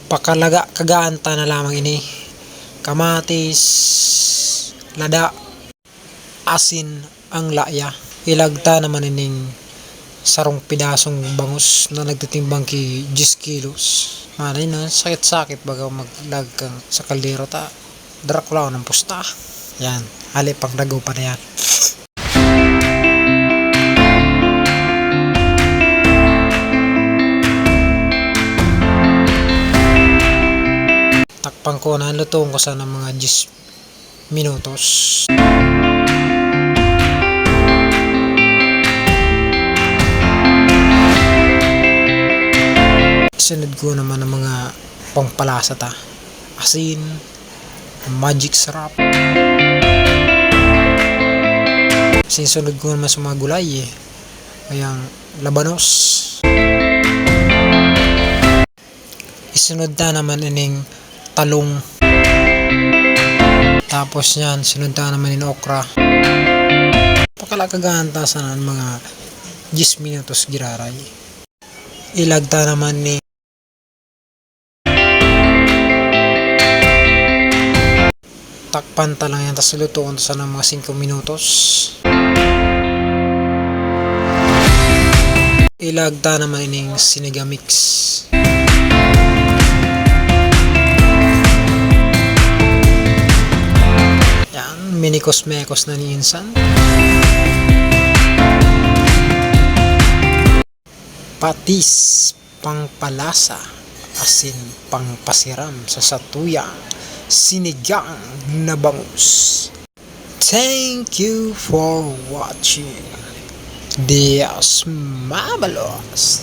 Pakalaga kagaanta na lamang ini. Kamatis, lada, asin ang laya. Ilagta naman ining sarong pidasong bangus na nagtitimbang ki 10 kilos. Manay na sakit-sakit baga maglag kang sa kaldero ta. Dracula ng pusta. Yan, ali pang dago pa na yan. Takpang ko na lutong ko sa ng mga 10 minutos. Sunod ko naman ng mga pangpalasa ta. Asin, magic sarap. Sinsunod ko naman sa mga gulay eh. Kayang labanos. Isunod na naman ining talong. Tapos yan, sunod na naman ining okra. Pakalakaganta sa mga 10 minutos giraray. Ilagta naman ni takpan ta lang yan, tas lutuon sa ng mga 5 minutos. Ilagta naman ining sinigang mix. Yan, minikos-mekos na ni insan. Patis, pangpalasa, asin, pangpasiram sa satuyang sinigang na bangus. Thank you for watching. Dios mabalos.